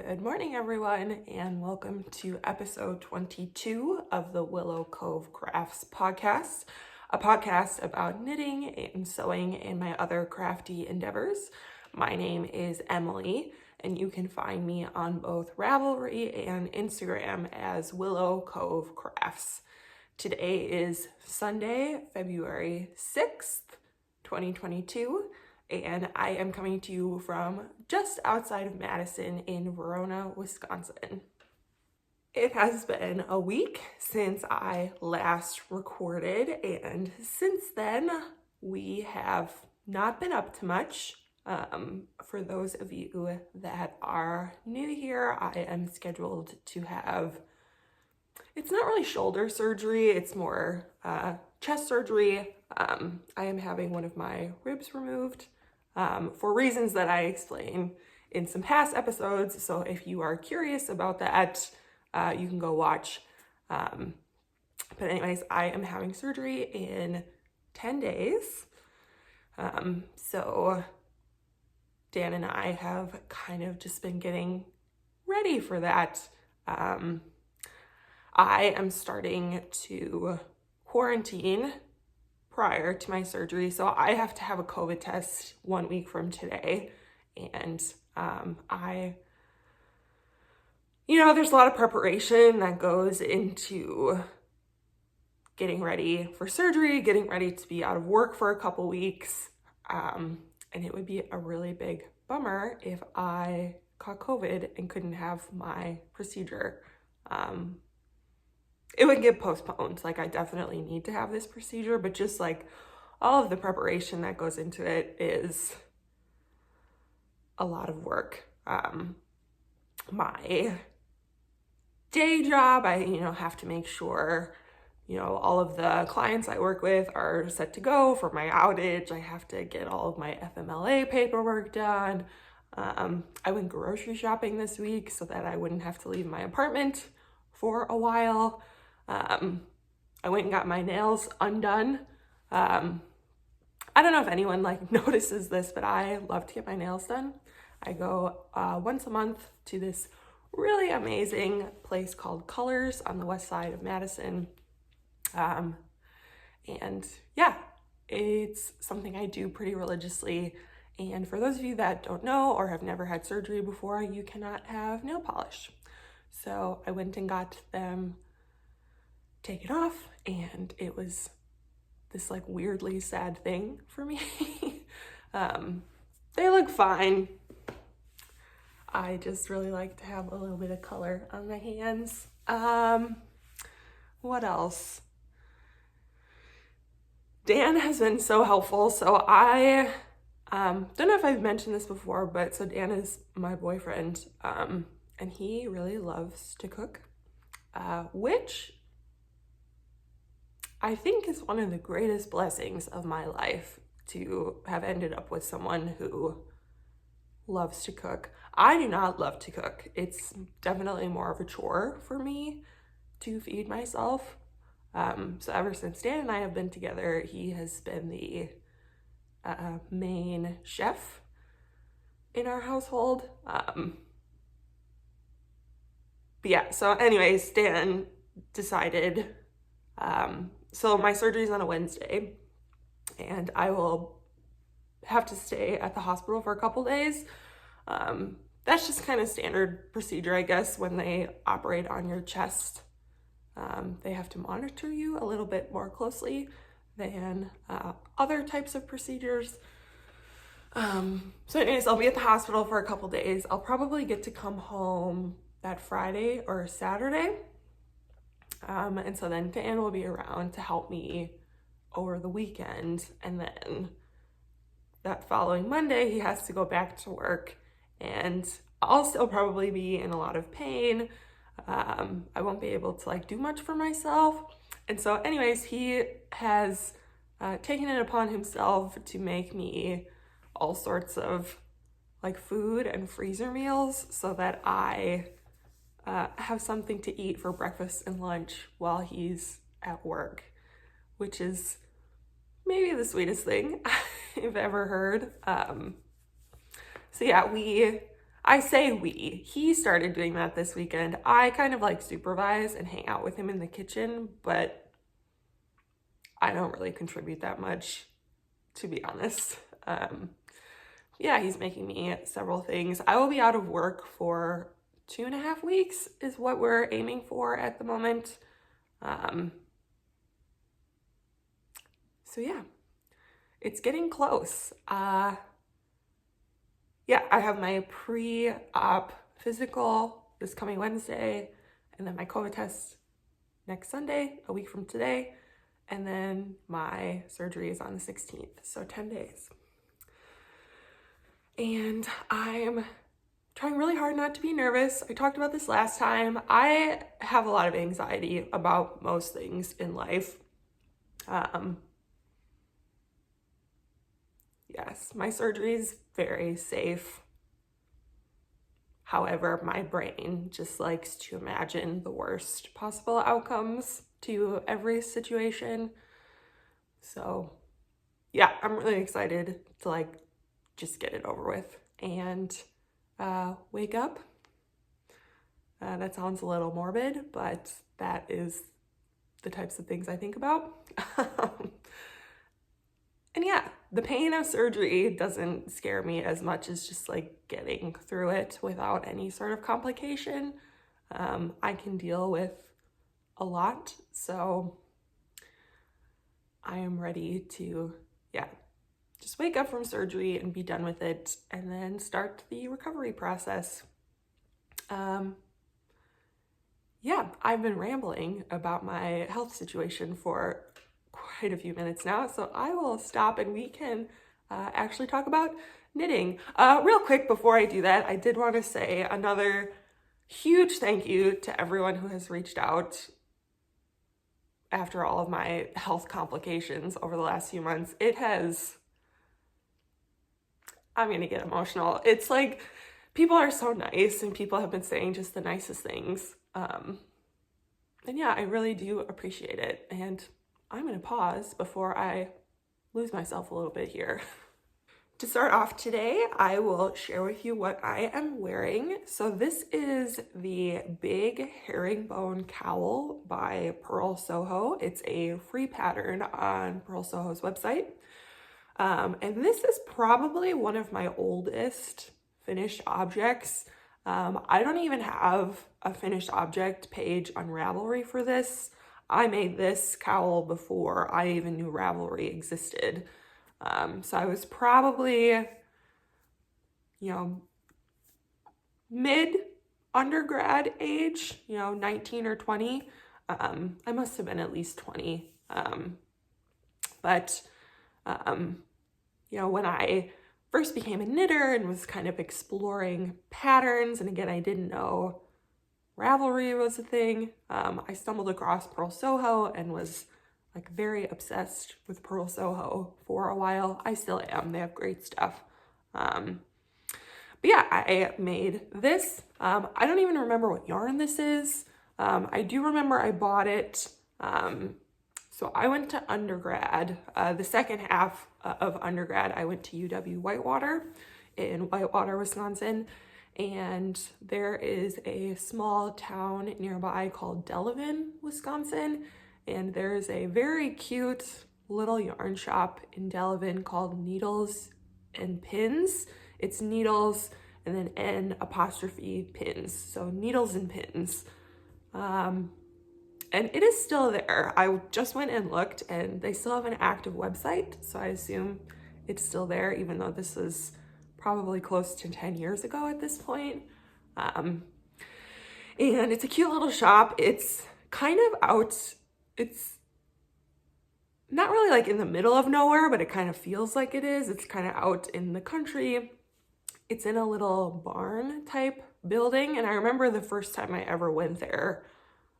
Good morning, everyone, and welcome to episode 22 of the Willow Cove Crafts podcast, a podcast about knitting and sewing and my other crafty endeavors. My name is Emily, and you can find me on both Ravelry and Instagram as Willow Cove Crafts. Today is Sunday, February 6th, 2022. And I am coming to you from just outside of Madison in Verona, Wisconsin. It has been a week since I last recorded, and since then we have not been up to much. For those of you that are new here, I am scheduled to have, it's not really shoulder surgery, it's more chest surgery. I am having one of my ribs removed. For reasons that I explain in some past episodes. So if you are curious about that, you can go watch. But anyways, I am having surgery in 10 days. So Dan and I have kind of just been getting ready for that. I am starting to quarantine prior to my surgery, so I have to have a COVID test 1 week from today, and there's a lot of preparation that goes into getting ready for surgery, getting ready to be out of work for a couple weeks, and it would be a really big bummer if I caught COVID and couldn't have my procedure. It would get postponed. Like, I definitely need to have this procedure, but just like all of the preparation that goes into it is a lot of work. My day job, I have to make sure all of the clients I work with are set to go for my outage. I have to get all of my FMLA paperwork done. I went grocery shopping this week so that I wouldn't have to leave my apartment for a while. I went and got my nails undone. I don't know if anyone notices this, but I love to get my nails done. I go once a month to this really amazing place called Colors on the west side of Madison. And yeah, it's something I do pretty religiously. And for those of you that don't know or have never had surgery before, you cannot have nail polish. So I went and got them taken off, and it was this weirdly sad thing for me. They look fine. I just really like to have a little bit of color on my hands. What else? Dan has been so helpful. So I don't know if I've mentioned this before, but so Dan is my boyfriend, and he really loves to cook, which I think is one of the greatest blessings of my life, to have ended up with someone who loves to cook. I do not love to cook. It's definitely more of a chore for me to feed myself. So ever since Dan and I have been together, he has been the main chef in our household. But yeah, so anyways, Dan decided, so my surgery is on a Wednesday, and I will have to stay at the hospital for a couple days. That's just kind of standard procedure, I guess, when they operate on your chest. They have to monitor you a little bit more closely than other types of procedures. So anyways, I'll be at the hospital for a couple days. I'll probably get to come home that Friday or Saturday. And so then Dan will be around to help me over the weekend, and then that following Monday he has to go back to work, and I'll still probably be in a lot of pain. I won't be able to do much for myself, and so anyways, he has taken it upon himself to make me all sorts of food and freezer meals so that I have something to eat for breakfast and lunch while he's at work, which is maybe the sweetest thing I've ever heard. So yeah, I say we. He started doing that this weekend. I kind of like supervise and hang out with him in the kitchen, but I don't really contribute that much, to be honest. Yeah, he's making me several things. I will be out of work for 2.5 weeks is what we're aiming for at the moment. So yeah, it's getting close. Yeah, I have my pre-op physical this coming Wednesday, and then my COVID test next Sunday, a week from today, and then my surgery is on the 16th, so 10 days. And I'm trying really hard not to be nervous. I talked about this last time. I have a lot of anxiety about most things in life. Yes, my surgery is very safe. However, my brain just likes to imagine the worst possible outcomes to every situation. So yeah, I'm really excited to like just get it over with and wake up. That sounds a little morbid, but that is the types of things I think about. And yeah, the pain of surgery doesn't scare me as much as just like getting through it without any sort of complication. I can deal with a lot, so I am ready to, yeah, just wake up from surgery and be done with it and then start the recovery process. Yeah, I've been rambling about my health situation for quite a few minutes now, so I will stop and we can actually talk about knitting. Real quick before I do that, I did want to say another huge thank you to everyone who has reached out after all of my health complications over the last few months. It has, I'm gonna get emotional. It's like people are so nice and people have been saying just the nicest things. And yeah, I really do appreciate it. And I'm gonna pause before I lose myself a little bit here. To start off today, I will share with you what I am wearing. So this is the big herringbone cowl by Purl Soho. It's a free pattern on Purl Soho's website. And this is probably one of my oldest finished objects. I don't even have a finished object page on Ravelry for this. I made this cowl before I even knew Ravelry existed. So I was probably, mid undergrad age, 19 or 20. I must have been at least 20. But when I first became a knitter and was kind of exploring patterns, and again, I didn't know Ravelry was a thing, I stumbled across Purl Soho and was like very obsessed with Purl Soho for a while. I still am. They have great stuff. But yeah, I made this. I don't even remember what yarn this is. I do remember I bought it. So I went to undergrad. The second half of undergrad, I went to UW Whitewater in Whitewater, Wisconsin. And there is a small town nearby called Delavan, Wisconsin. And there's a very cute little yarn shop in Delavan called Needles and Pins. It's needles and then N''pins. So Needles and Pins. And it is still there. I just went and looked and they still have an active website. So I assume it's still there, even though this is probably close to 10 years ago at this point. And it's a cute little shop. It's kind of out, it's not really like in the middle of nowhere, but it kind of feels like it is. It's kind of out in the country. It's in a little barn type building. And I remember the first time I ever went there,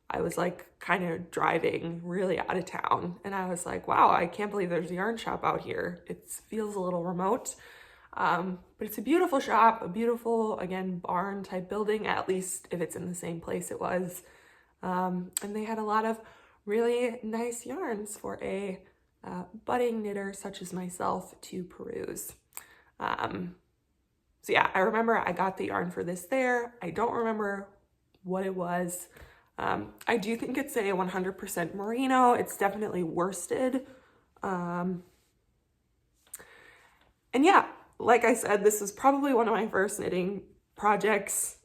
I was like kind of driving really out of town. And I was like, wow, I can't believe there's a yarn shop out here. It feels a little remote. But it's a beautiful shop, a beautiful, again, barn type building, at least if it's in the same place it was. And they had a lot of really nice yarns for a budding knitter such as myself to peruse. So yeah, I remember I got the yarn for this there. I don't remember what it was. I do think it's a 100% merino. It's definitely worsted. And yeah, like I said, this was probably one of my first knitting projects.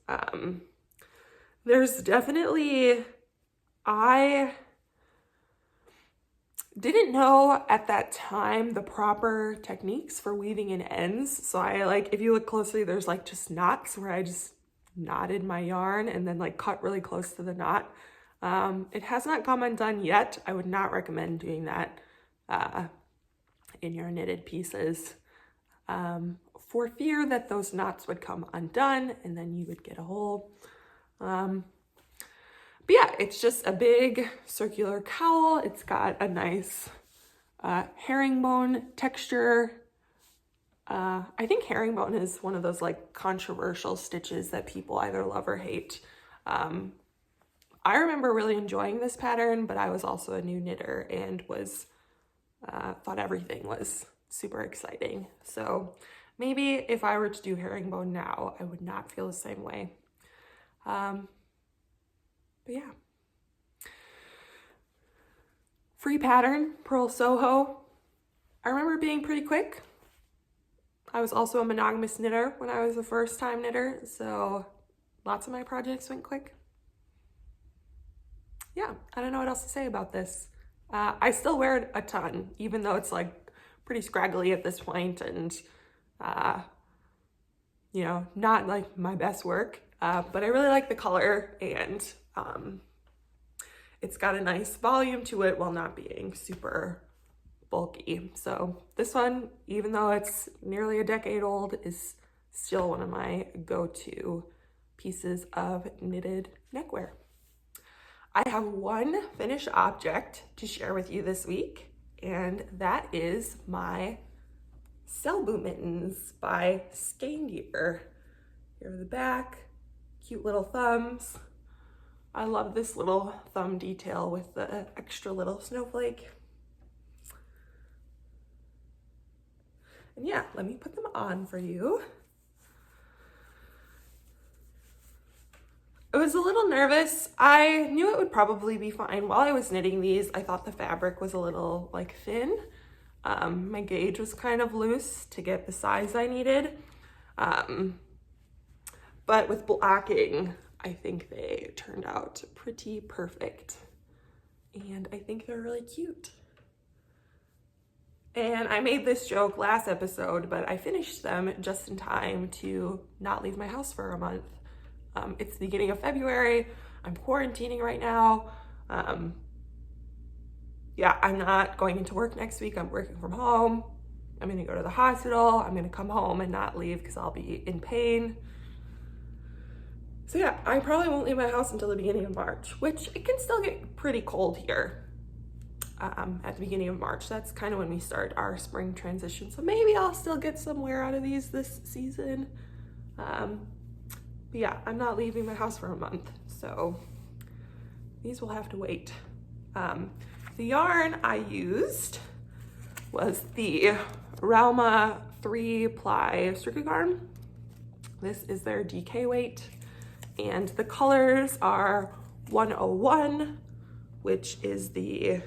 There's definitely, I didn't know at that time the proper techniques for weaving in ends. So I like, if you look closely, there's like just knots where I just knotted my yarn and then like cut really close to the knot. It has not come undone yet. I would not recommend doing that in your knitted pieces for fear that those knots would come undone and then you would get a hole. But yeah, it's just a big circular cowl. It's got a nice herringbone texture. I think herringbone is one of those like controversial stitches that people either love or hate. I remember really enjoying this pattern, but I was also a new knitter and was thought everything was super exciting. So maybe if I were to do herringbone now, I would not feel the same way. But yeah. Free pattern, Purl Soho. I remember being pretty quick. I was also a monogamous knitter when I was a first time knitter, so lots of my projects went quick. Yeah, I don't know what else to say about this. I still wear it a ton, even though it's like pretty scraggly at this point and, you know, not like my best work, but I really like the color and it's got a nice volume to it while not being super bulky. So this one, even though it's nearly a decade old, is still one of my go-to pieces of knitted neckwear. I have one finished object to share with you this week, and that is my Selbu mittens by Skeindeer. Here are the back, cute little thumbs. I love this little thumb detail with the extra little snowflake. And yeah, let me put them on for you. I was a little nervous. I knew it would probably be fine. While I was knitting these, I thought the fabric was a little like thin. My gauge was kind of loose to get the size I needed. But with blocking, I think they turned out pretty perfect. And I think they're really cute. And I made this joke last episode, but I finished them just in time to not leave my house for a month. It's the beginning of February. I'm quarantining right now. Yeah, I'm not going into work next week. I'm working from home. I'm gonna go to the hospital. I'm gonna come home and not leave because I'll be in pain. So yeah, I probably won't leave my house until the beginning of March, which it can still get pretty cold here at the beginning of March. That's kind of when we start our spring transition. So maybe I'll still get some wear out of these this season. But yeah, I'm not leaving my house for a month, so these will have to wait. The yarn I used was the Rauma 3-ply Strikkegarn. This is their DK weight, and the colors are 101, which is the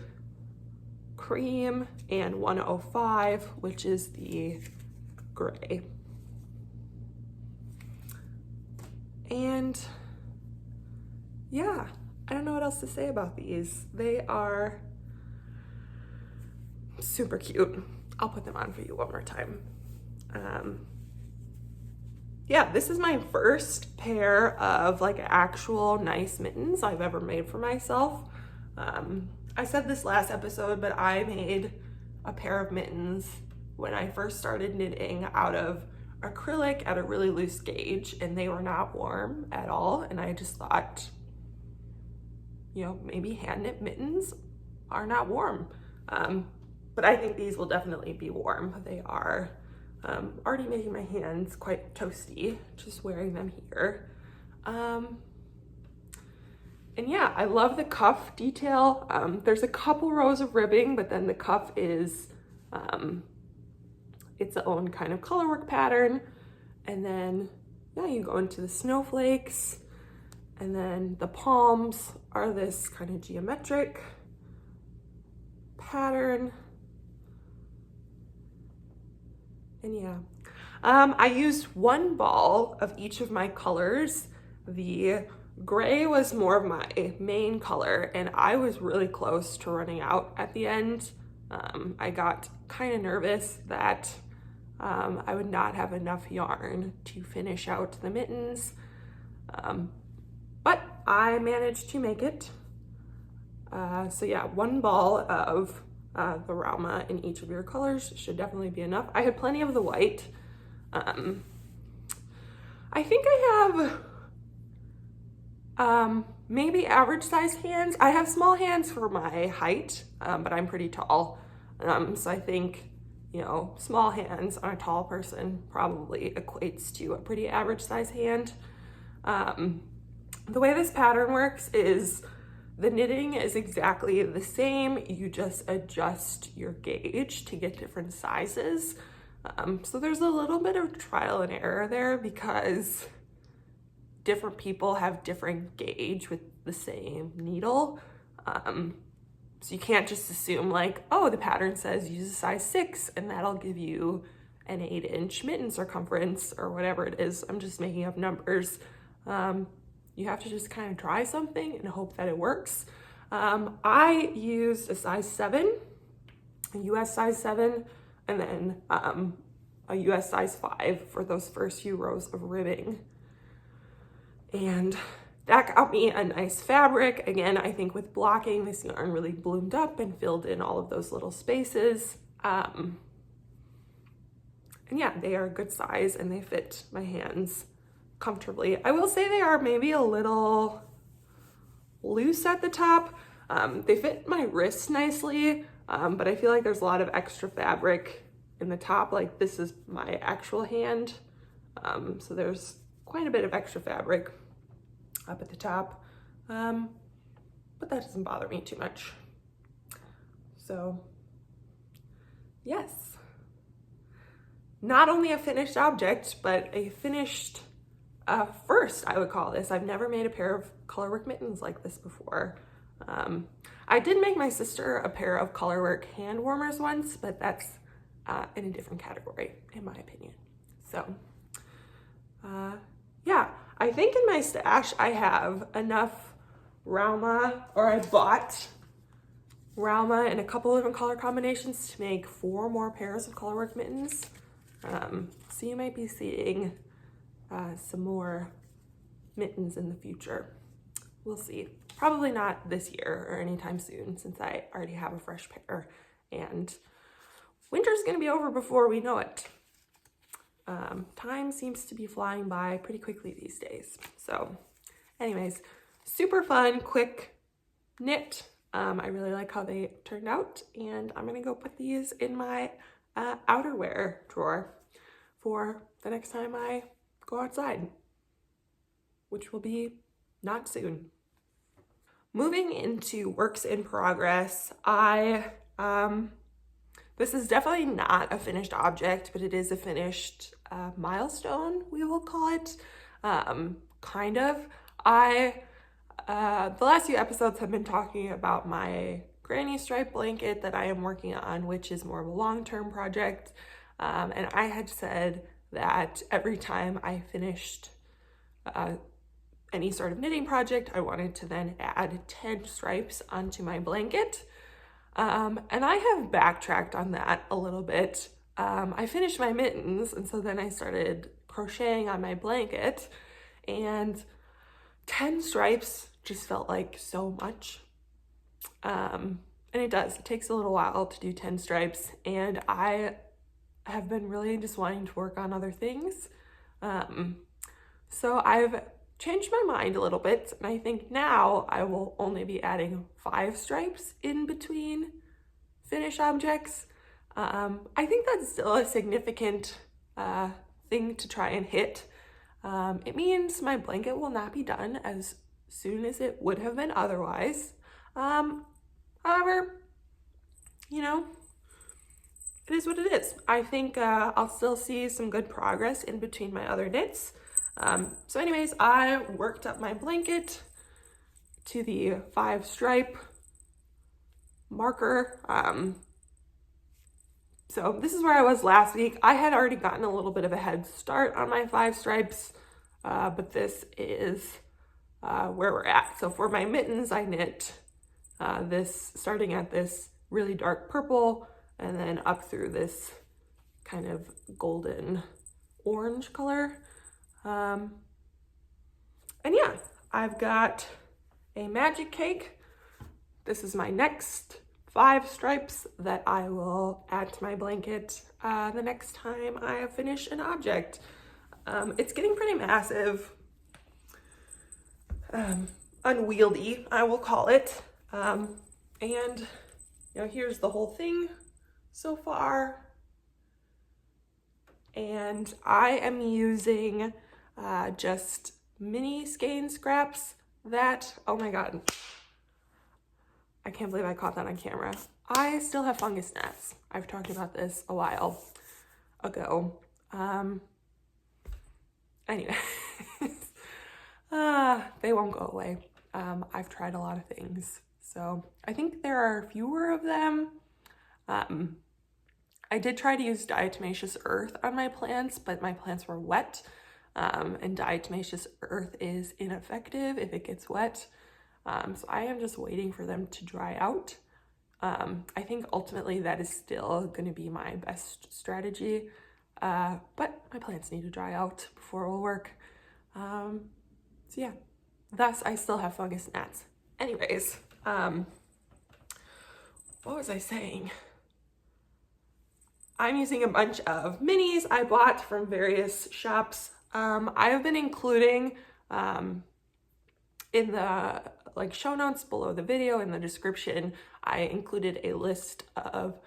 cream, and 105, which is the gray. And yeah, I don't know what else to say about these. They are super cute. I'll put them on for you one more time. Yeah, this is my first pair of like actual nice mittens I've ever made for myself. I said this last episode, but I made a pair of mittens when I first started knitting out of acrylic at a really loose gauge, and they were not warm at all. And I just thought, you know, maybe hand knit mittens are not warm. But I think these will definitely be warm. They are already making my hands quite toasty just wearing them here. And yeah, I love the cuff detail. There's a couple rows of ribbing, but then the cuff is its own kind of colorwork pattern. And then, yeah, you go into the snowflakes, and then the palms are this kind of geometric pattern. And yeah, I used one ball of each of my colors. The gray was more of my main color, and I was really close to running out at the end. I got kind of nervous that I would not have enough yarn to finish out the mittens, but I managed to make it. So yeah, one ball of the Rauma in each of your colors should definitely be enough. I had plenty of the white. I think I have maybe average sized hands. I have small hands for my height, but I'm pretty tall. So I think, you know, small hands on a tall person probably equates to a pretty average sized hand. The way this pattern works is the knitting is exactly the same. You just adjust your gauge to get different sizes. So there's a little bit of trial and error there because different people have different gauge with the same needle. So you can't just assume like, oh, the pattern says use a size 6 and that'll give you an 8-inch mitten circumference or whatever it is. I'm just making up numbers. You have to just kind of try something and hope that it works. I used a size 7, a US size 7, and then a US size 5 for those first few rows of ribbing. And that got me a nice fabric. Again, I think with blocking, this yarn really bloomed up and filled in all of those little spaces. And yeah, they are a good size and they fit my hands comfortably. I will say they are maybe a little loose at the top. They fit my wrist nicely, but I feel like there's a lot of extra fabric in the top. Like this is my actual hand. So there's quite a bit of extra fabric up at the top, but that doesn't bother me too much. So yes, not only a finished object, but a finished first, I would call this. I've never made a pair of colorwork mittens like this before. I did make my sister a pair of colorwork hand warmers once, but that's in a different category, in my opinion. So yeah, I think in my stash I have enough Rauma, or I bought Rauma in a couple different color combinations to make 4 more pairs of colorwork mittens. So you might be seeing some more mittens in the future. We'll see. Probably not this year or anytime soon, since I already have a fresh pair and winter's gonna be over before we know it. Time seems to be flying by pretty quickly these days. So anyways, super fun, quick knit. I really like how they turned out, and I'm gonna go put these in my outerwear drawer for the next time I go outside, which will be not soon. Moving into works in progress, this is definitely not a finished object, but it is a finished milestone, we will call it. Kind of. The last few episodes have been talking about my granny stripe blanket that I am working on, which is more of a long-term project. And I had said that every time I finished any sort of knitting project, I wanted to then add 10 stripes onto my blanket. And I have backtracked on that a little bit. I finished my mittens, and so then I started crocheting on my blanket, and 10 stripes just felt like so much. And it does. It takes a little while to do 10 stripes, and I have been really just wanting to work on other things. So I've changed my mind a little bit, and I think now I will only be adding 5 stripes in between finished objects. I think that's still a significant thing to try and hit. It means my blanket will not be done as soon as it would have been otherwise. However, you know, it is what it is. I think I'll still see some good progress in between my other knits. So anyways, I worked up my blanket to the 5 stripe marker. So this is where I was last week. I had already gotten a little bit of a head start on my 5 stripes, but this is where we're at. So for my mittens, I knit this starting at this really dark purple and then up through this kind of golden orange color. And yeah, I've got a magic cake. This is my next 5 stripes that I will add to my blanket the next time I finish an object. It's getting pretty massive, unwieldy, I will call it. And you know, here's the whole thing so far. And I am using just mini skein scraps that, oh my God, I can't believe I caught that on camera. I still have fungus gnats. I've talked about this a while ago. Anyway, they won't go away. I've tried a lot of things. So I think there are fewer of them. I did try to use diatomaceous earth on my plants, but my plants were wet. And diatomaceous earth is ineffective if it gets wet. So I am just waiting for them to dry out. I think ultimately that is still going to be my best strategy. But my plants need to dry out before it will work. So yeah, thus I still have fungus gnats. Anyways, what was I saying? I'm using a bunch of minis I bought from various shops. I have been including in the show notes below the video, in the description, I included a list of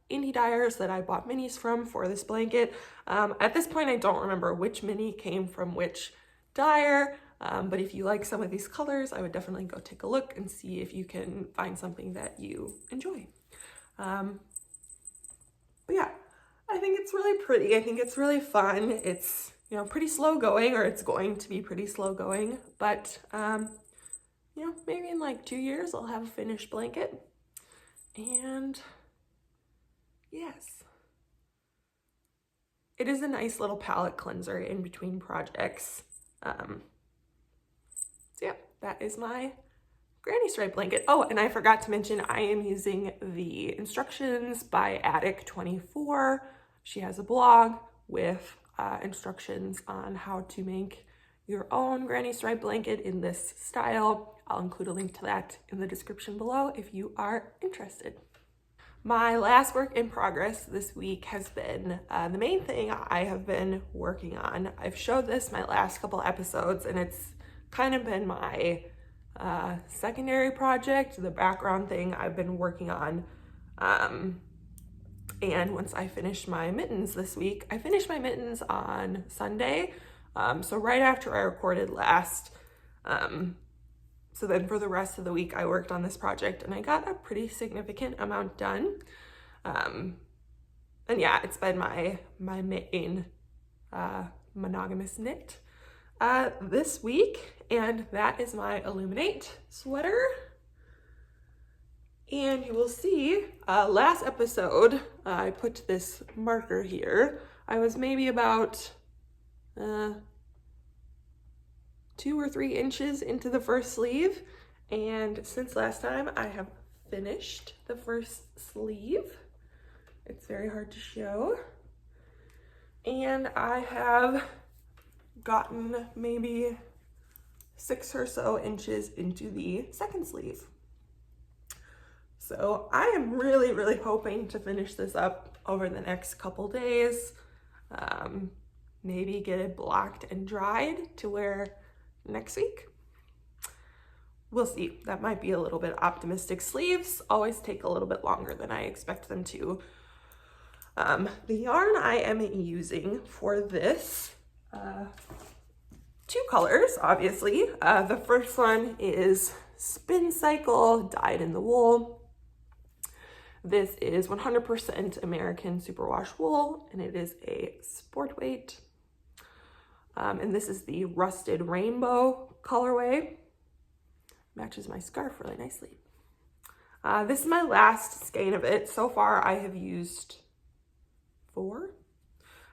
indie dyers that I bought minis from for this blanket. At this point, I don't remember which mini came from which dyer, but if you like some of these colors, I would definitely go take a look and see if you can find something that you enjoy. But yeah, I think it's really pretty. I think it's really fun. It's, you know, pretty slow going, or it's going to be pretty slow going, but you know, maybe in like 2 years I'll have a finished blanket. And yes, it is a nice little palette cleanser in between projects. So yeah, that is my granny stripe blanket. Oh, and I forgot to mention I am using the instructions by Attic24. She has a blog with instructions on how to make your own granny stripe blanket in this style. I'll include a link to that in the description below if you are interested. My last work in progress this week has been the main thing I have been working on. I've showed this my last couple episodes, and it's kind of been my secondary project, the background thing I've been working on. And once I finished my mittens this week, I finished my mittens on Sunday. So right after I recorded last. So then for the rest of the week, I worked on this project and I got a pretty significant amount done. And yeah, it's been my main monogamous knit this week, and that is my Illuminate sweater. And you will see, last episode, I put this marker here. I was maybe about 2 or 3 inches into the first sleeve, and since last time I have finished the first sleeve. It's very hard to show, and I have gotten maybe 6 or so inches into the second sleeve. So I am really hoping to finish this up over the next couple days. Maybe get it blocked and dried to wear next week. We'll see. That might be a little bit optimistic. Sleeves always take a little bit longer than I expect them to. The yarn I am using for this, 2 colors, obviously. The first one is Spincycle dyed in the wool. This is 100% American superwash wool, and it is a sport weight. And this is the Rusted Rainbow colorway. Matches my scarf really nicely. This is my last skein of it. So far I have used 4.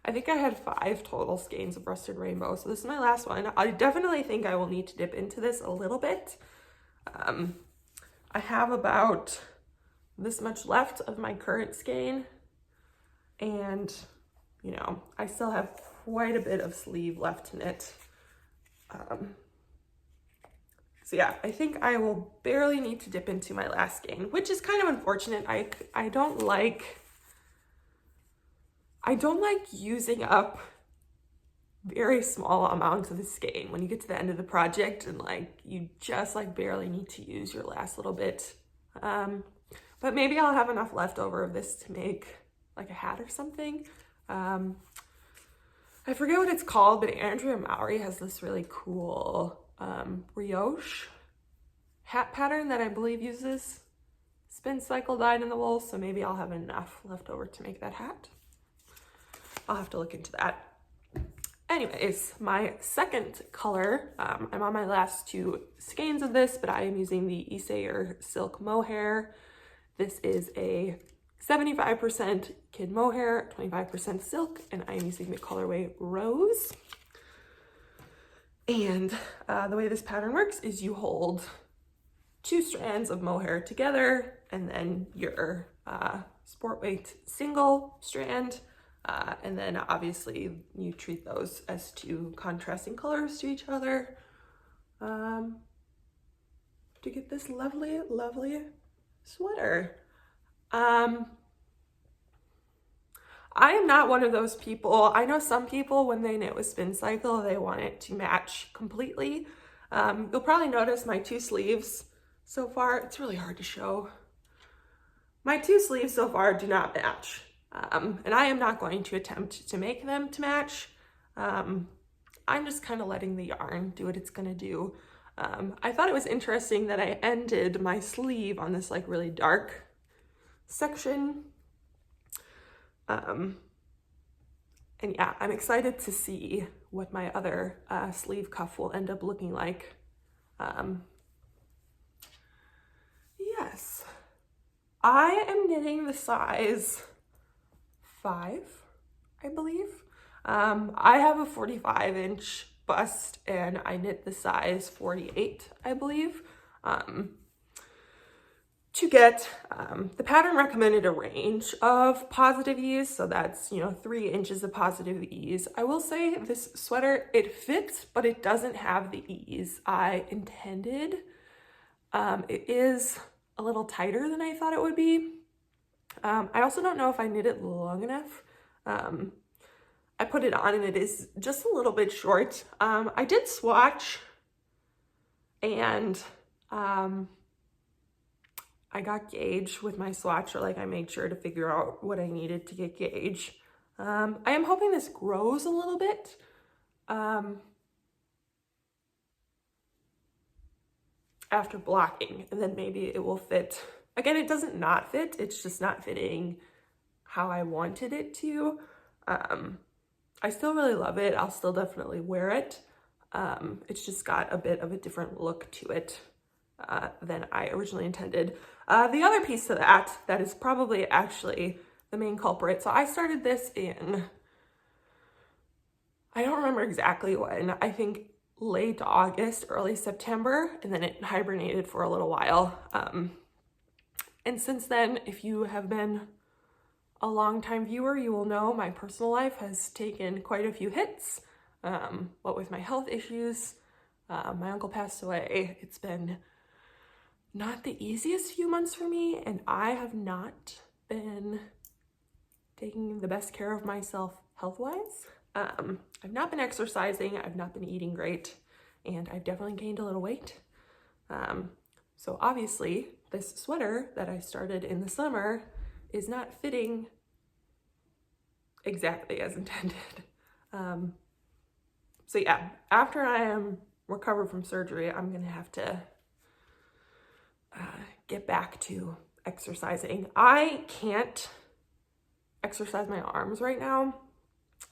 I think I had 5 total skeins of Rusted Rainbow, so this is my last one. I definitely think I will need to dip into this a little bit. I have about this much left of my current skein, and you know, I still have quite a bit of sleeve left to knit. So yeah, I think I will barely need to dip into my last skein, which is kind of unfortunate. I don't like using up very small amounts of the skein when you get to the end of the project and like you just like barely need to use your last little bit. But maybe I'll have enough left over of this to make like a hat or something. I forget what it's called, but Andrea Mowry has this really cool brioche hat pattern that I believe uses Spincycle dyed in the wool, so maybe I'll have enough left over to make that hat. I'll have to look into that. Anyways, my second color, I'm on my last 2 skeins of this, but I am using the Isager Silk Mohair. This is a 75% kid mohair, 25% silk, and I'm using the colorway Rose. And the way this pattern works is you hold 2 strands of mohair together, and then your sport weight single strand, and then obviously you treat those as 2 contrasting colors to each other to get this lovely, lovely sweater. I am not one of those people. I know some people, when they knit with Spincycle, they want it to match completely. You'll probably notice my 2 sleeves so far. It's really hard to show. My 2 sleeves so far do not match. And I am not going to attempt to make them to match. I'm just kind of letting the yarn do what it's gonna do. I thought it was interesting that I ended my sleeve on this like really dark section. And yeah, I'm excited to see what my other sleeve cuff will end up looking like. Yes, I am knitting the size 5, I believe. I have a 45-inch bust and I knit the size 48, I believe. To get, the pattern recommended a range of positive ease, so that's, you know, 3 inches of positive ease. I will say this sweater, it fits, but it doesn't have the ease I intended. It is a little tighter than I thought it would be. I also don't know if I knit it long enough. I put it on and it is just a little bit short. I did swatch and I got gauge with my swatcher. Like, I made sure to figure out what I needed to get gauge. I am hoping this grows a little bit. After blocking, and then maybe it will fit. Again, it doesn't not fit, it's just not fitting how I wanted it to. I still really love it. I'll still definitely wear it. It's just got a bit of a different look to it than I originally intended. The other piece of that is probably actually the main culprit. So I started this in, I don't remember exactly when, I think late August, early September, and then it hibernated for a little while. And since then, if you have been a longtime viewer, you will know my personal life has taken quite a few hits. What with my health issues, my uncle passed away. It's been not the easiest few months for me, and I have not been taking the best care of myself health-wise. I've not been exercising, I've not been eating great, and I've definitely gained a little weight. So obviously, this sweater that I started in the summer is not fitting exactly as intended. So yeah, after I am recovered from surgery, I'm gonna have to get back to exercising. I can't exercise my arms right now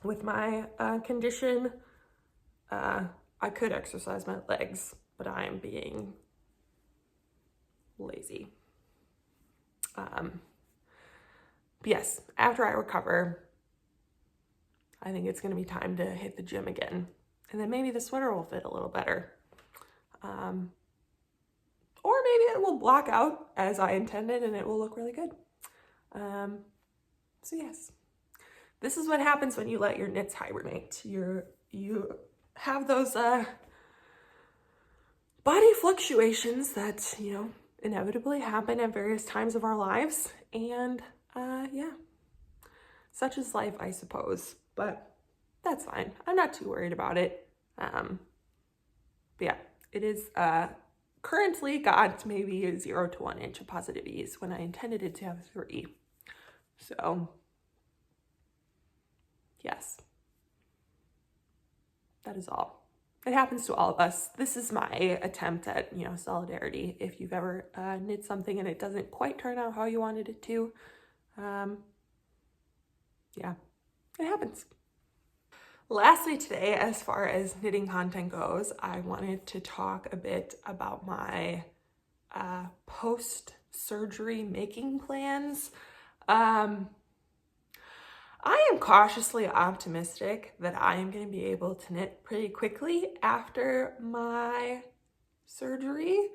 with my condition. I could exercise my legs, but I am being lazy. But yes, after I recover, I think it's gonna be time to hit the gym again. And then maybe the sweater will fit a little better. Or maybe it will block out as I intended and it will look really good. So yes, this is what happens when you let your knits hibernate. You have those body fluctuations that, you know, inevitably happen at various times of our lives. And yeah, such is life, I suppose, but that's fine. I'm not too worried about it. But yeah, it is currently got maybe 0 to 1 inch of positive ease when I intended it to have 3. So yes, that is all. It happens to all of us. This is my attempt at, you know, solidarity. If you've ever knit something and it doesn't quite turn out how you wanted it to, yeah, it happens. Lastly today, as far as knitting content goes, I wanted to talk a bit about my post-surgery making plans. I am cautiously optimistic that I am going to be able to knit pretty quickly after my surgery.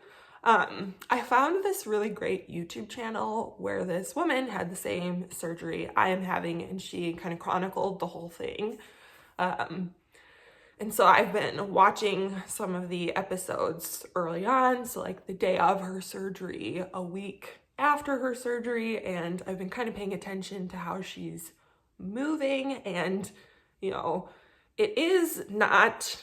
I found this really great YouTube channel where this woman had the same surgery I am having, and she kind of chronicled the whole thing. And so I've been watching some of the episodes early on, so like the day of her surgery, a week after her surgery, and I've been kind of paying attention to how she's moving. And, you know, it is not,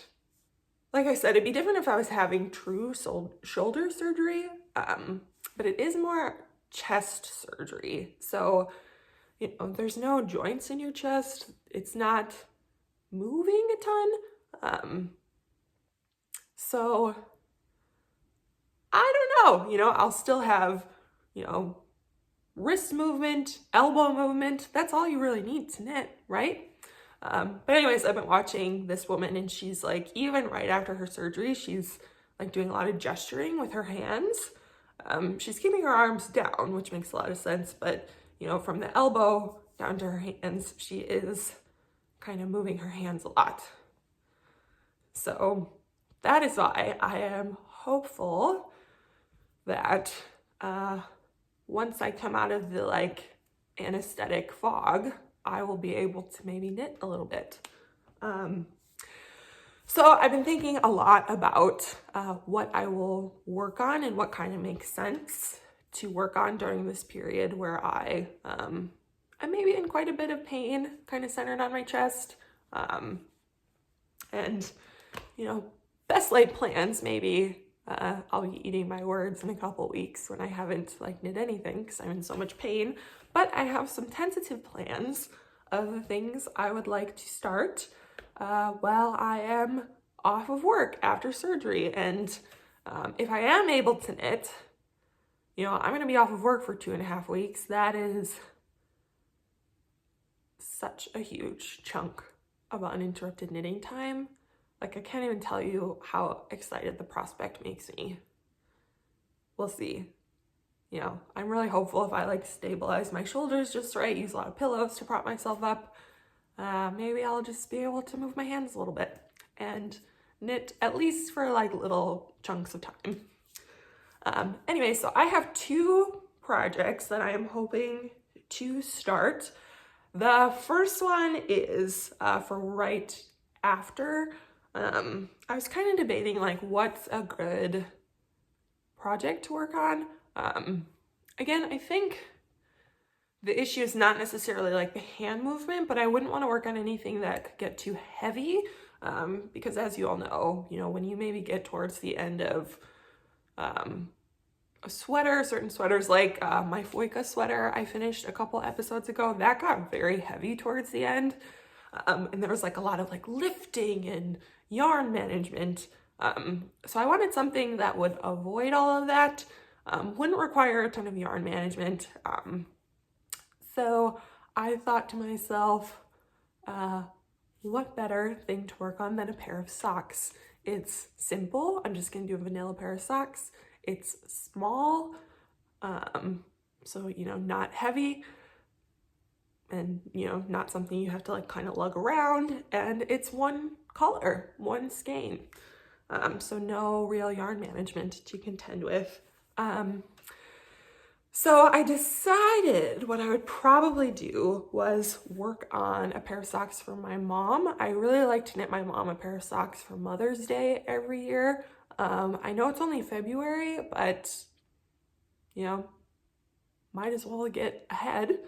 like I said, it'd be different if I was having true shoulder surgery, but it is more chest surgery. So, you know, there's no joints in your chest. It's not moving a ton. So I don't know, you know, I'll still have, you know, wrist movement, elbow movement. That's all you really need to knit, right? But anyways, I've been watching this woman, and she's like, even right after her surgery, she's like doing a lot of gesturing with her hands. She's keeping her arms down, which makes a lot of sense, but you know, from the elbow down to her hands, she is kind of moving her hands a lot. So that is why I am hopeful that once I come out of the like anesthetic fog, I will be able to maybe knit a little bit. So I've been thinking a lot about what I will work on and what kind of makes sense to work on during this period where I'm maybe in quite a bit of pain, kind of centered on my chest. And, you know, best laid plans, maybe I'll be eating my words in a couple weeks when I haven't like knit anything because I'm in so much pain. But I have some tentative plans of the things I would like to start while I am off of work after surgery. And if I am able to knit, you know, I'm going to be off of work for 2.5 weeks. That is such a huge chunk of uninterrupted knitting time. Like, I can't even tell you how excited the prospect makes me. We'll see. You know, I'm really hopeful if I like stabilize my shoulders just right, use a lot of pillows to prop myself up, maybe I'll just be able to move my hands a little bit and knit at least for like little chunks of time. Anyway, so I have 2 projects that I am hoping to start. The first one is for right after. I was kind of debating like what's a good project to work on. Again, I think the issue is not necessarily like the hand movement, but I wouldn't want to work on anything that could get too heavy, because as you all know, you know, when you maybe get towards the end of a sweater, certain sweaters like my Foika sweater I finished a couple episodes ago, that got very heavy towards the end. And there was like a lot of like lifting and yarn management. So I wanted something that would avoid all of that. wouldn't require a ton of yarn management. So I thought to myself, what better thing to work on than a pair of socks? It's simple. I'm just gonna do a vanilla pair of socks. It's small, so, you know, not heavy, and, you know, not something you have to like kind of lug around, and it's one color, one skein. So no real yarn management to contend with. So I decided what I would probably do was work on a pair of socks for my mom. I really like to knit my mom a pair of socks for Mother's Day every year. I know it's only February, but, you know, might as well get ahead.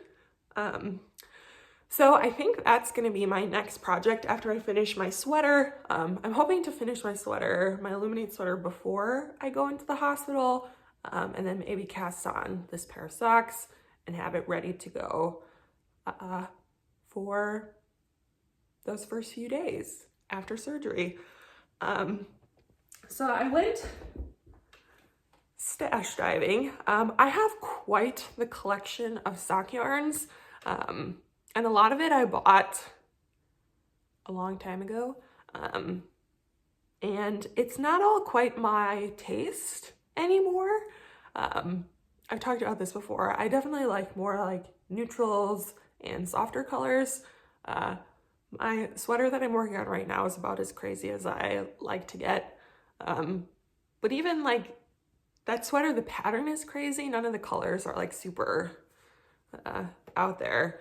So I think that's gonna be my next project after I finish my sweater. I'm hoping to finish my sweater, my Illuminate sweater, before I go into the hospital. And then maybe cast on this pair of socks and have it ready to go for those first few days after surgery. So I went stash diving. I have quite the collection of sock yarns, and a lot of it I bought a long time ago, and it's not all quite my taste anymore. I've talked about this before. I definitely like more like neutrals and softer colors. My sweater that I'm working on right now is about as crazy as I like to get. But even like that sweater, the pattern is crazy. None of the colors are like super out there.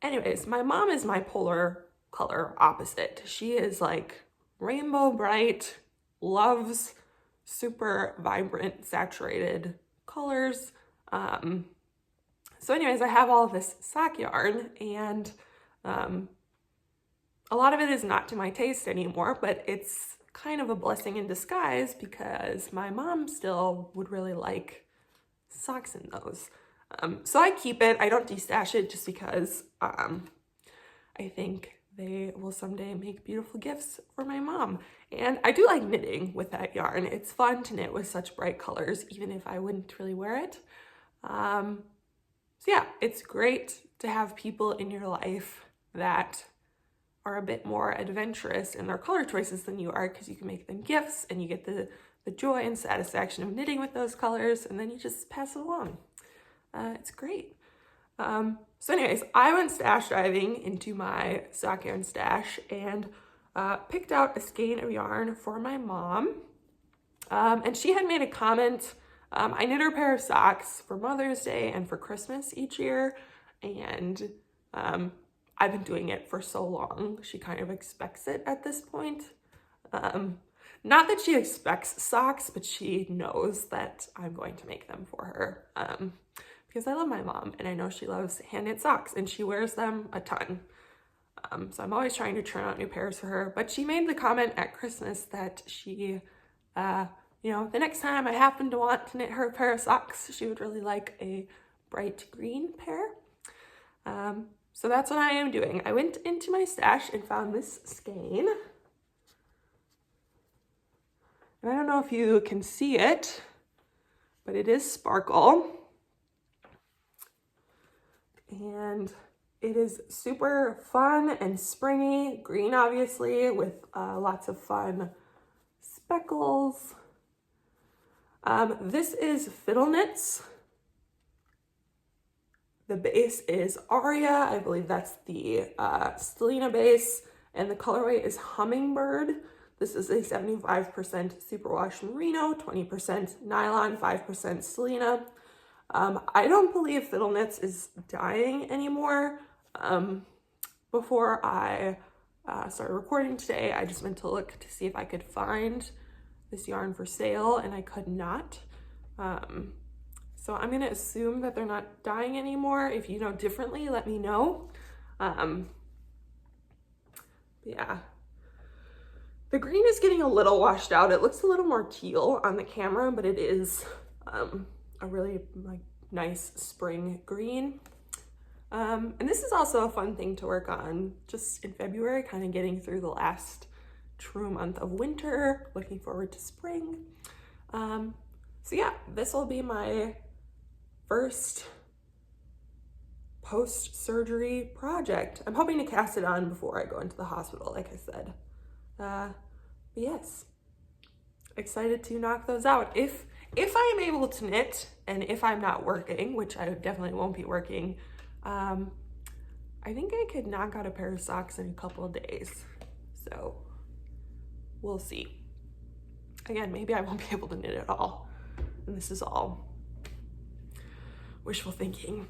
Anyways, my mom is my polar color opposite. She is like rainbow bright, loves super vibrant, saturated colors. So anyways, I have all this sock yarn, and a lot of it is not to my taste anymore, but it's kind of a blessing in disguise because my mom still would really like socks in those. So I keep it. I don't destash it just because I think they will someday make beautiful gifts for my mom. And I do like knitting with that yarn. It's fun to knit with such bright colors, even if I wouldn't really wear it. So yeah, it's great to have people in your life that are a bit more adventurous in their color choices than you are, because you can make them gifts and you get the joy and satisfaction of knitting with those colors, and then you just pass it along. It's great. So anyways, I went stash diving into my sock yarn stash and picked out a skein of yarn for my mom. And she had made a comment. I knit her a pair of socks for Mother's Day and for Christmas each year, and I've been doing it for so long. She kind of expects it at this point. Not that she expects socks, but she knows that I'm going to make them for her. Because I love my mom, and I know she loves hand knit socks, and she wears them a ton. So I'm always trying to churn out new pairs for her. But she made the comment at Christmas that she, you know, the next time I happen to want to knit her a pair of socks, she would really like a bright green pair. So that's what I am doing. I went into my stash and found this skein. And I don't know if you can see it, but it is sparkle. And it is super fun and springy, green obviously, with lots of fun speckles. This is Fiddle knits. The base is Aria. I believe that's the Stellina base, and the colorway is Hummingbird. This is a 75% superwash merino, 20% nylon, 5% Stellina. I don't believe Fiddle knits is dying anymore. Before I started recording today, I just went to look to see if I could find this yarn for sale, and I could not. So I'm gonna assume that they're not dying anymore. If you know differently, let me know. Yeah. The green is getting a little washed out. It looks a little more teal on the camera, but it is a really like nice spring green. And this is also a fun thing to work on just in February, kind of getting through the last true month of winter, looking forward to spring. So yeah, this will be my first post-surgery project. I'm hoping to cast it on before I go into the hospital, like I said. But yes, excited to knock those out. If I am able to knit, and if I'm not working, which I definitely won't be working, I think I could knock out a pair of socks in a couple of days. So we'll see. Again, maybe I won't be able to knit at all. And this is all wishful thinking.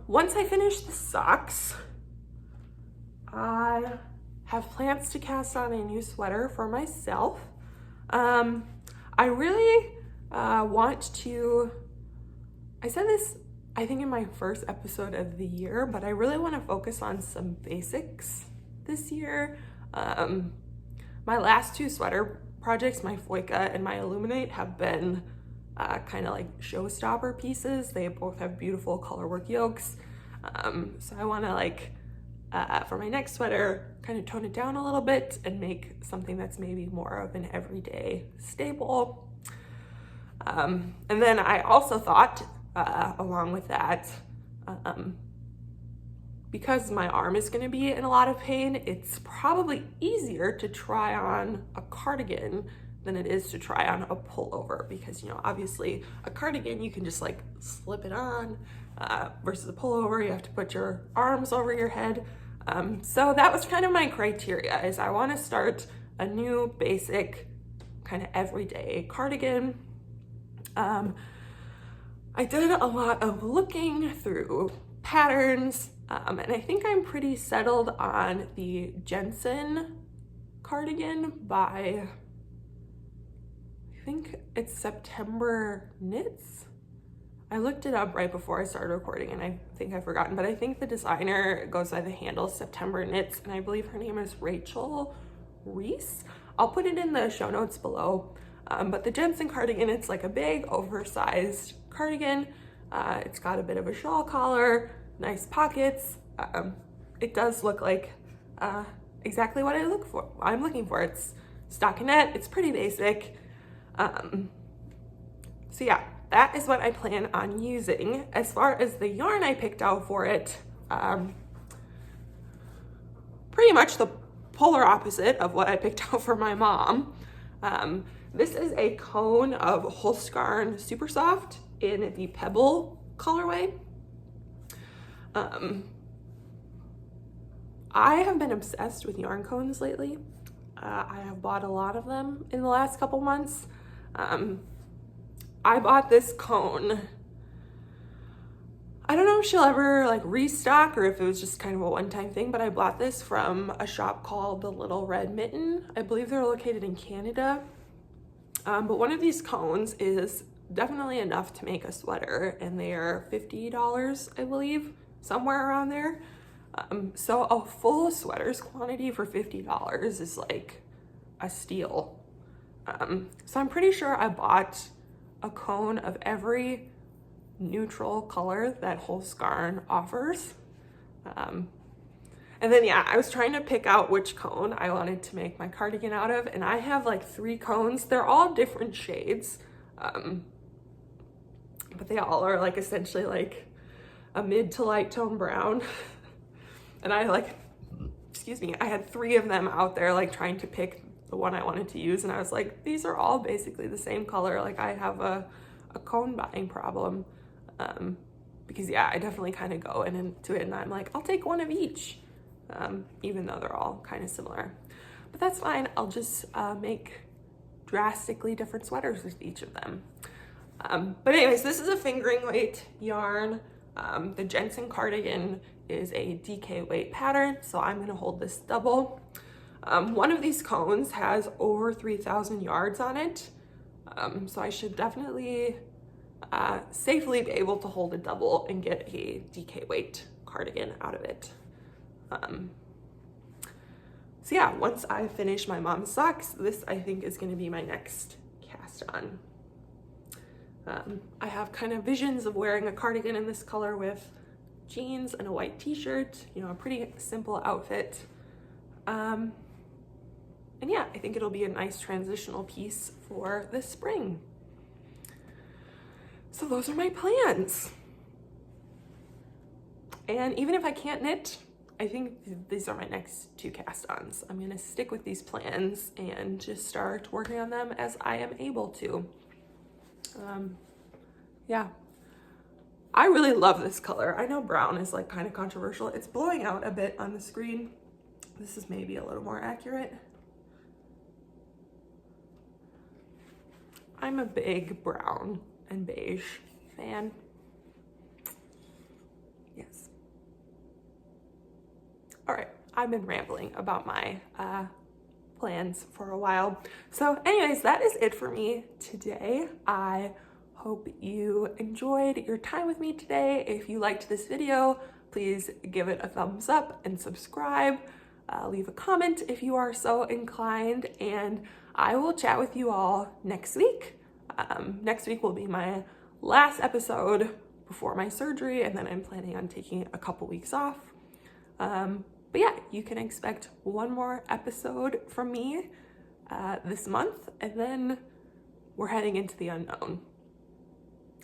Once I finish the socks, I have plans to cast on a new sweater for myself. I really want to, I said this I think in my first episode of the year, but I really want to focus on some basics this year. My last two sweater projects, my Foika and my Illuminate, have been kind of like showstopper pieces. They both have beautiful colorwork yokes. So I want to like, for my next sweater, kind of tone it down a little bit and make something that's maybe more of an everyday staple. And then I also thought, along with that, because my arm is going to be in a lot of pain, it's probably easier to try on a cardigan than it is to try on a pullover, because, you know, obviously a cardigan you can just like slip it on, versus a pullover you have to put your arms over your head. So that was kind of my criteria, is I want to start a new basic kind of everyday cardigan. I did a lot of looking through patterns, and I think I'm pretty settled on the Jensen cardigan by, I think it's September Knits. I looked it up right before I started recording and I think I've forgotten, but I think the designer goes by the handle September Knits, and I believe her name is Rachel Reese. I'll put it in the show notes below. But the Jensen cardigan, it's like a big oversized cardigan. It's got a bit of a shawl collar, nice pockets. It does look like exactly what I'm looking for. It's stockinette, it's pretty basic. So yeah, that is what I plan on using. As far as the yarn I picked out for it, pretty much the polar opposite of what I picked out for my mom. This is a cone of Holst Garn Super Soft in the Pebble colorway. I have been obsessed with yarn cones lately. I have bought a lot of them in the last couple months. I bought this cone. I don't know if she'll ever like restock or if it was just kind of a one-time thing, but I bought this from a shop called the Little Red Mitten. I believe they're located in Canada. But one of these cones is definitely enough to make a sweater, and they are $50, I believe, somewhere around there. So a full sweater's quantity for $50 is like a steal. So I'm pretty sure I bought a cone of every neutral color that Holst Garn offers. And then yeah, I was trying to pick out which cone I wanted to make my cardigan out of, and I have like 3 cones. They're all different shades, but they all are like essentially like a mid to light tone brown. And I like, excuse me, I had 3 of them out there like trying to pick the one I wanted to use, and I was like, these are all basically the same color. Like I have a cone buying problem, because yeah, I definitely kind of go into it and I'm like, I'll take one of each. Even though they're all kind of similar, but that's fine. I'll just make drastically different sweaters with each of them. But anyways, this is a fingering weight yarn. The Jensen cardigan is a DK weight pattern, so I'm going to hold this double. One of these cones has over 3,000 yards on it, so I should definitely safely be able to hold a double and get a DK weight cardigan out of it. So yeah, once I finish my mom's socks, this I think is going to be my next cast on. I have kind of visions of wearing a cardigan in this color with jeans and a white t-shirt, you know, a pretty simple outfit. And yeah, I think it'll be a nice transitional piece for the spring. So those are my plans. And even if I can't knit, I think these are my next 2 cast-ons. I'm gonna stick with these plans and just start working on them as I am able to. Yeah, I really love this color. I know brown is like kind of controversial. It's blowing out a bit on the screen. This is maybe a little more accurate. I'm a big brown and beige fan. Yes. All right, I've been rambling about my plans for a while. So anyways, that is it for me today. I hope you enjoyed your time with me today. If you liked this video, please give it a thumbs up and subscribe. Leave a comment if you are so inclined, and I will chat with you all next week. Next week will be my last episode before my surgery, and then I'm planning on taking a couple weeks off. But yeah, you can expect one more episode from me this month, and then we're heading into the unknown.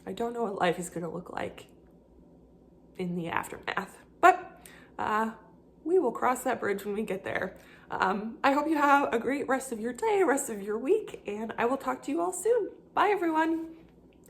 I don't know what life is going to look like in the aftermath, but we will cross that bridge when we get there. I hope you have a great rest of your day, rest of your week, and I will talk to you all soon. Bye, everyone.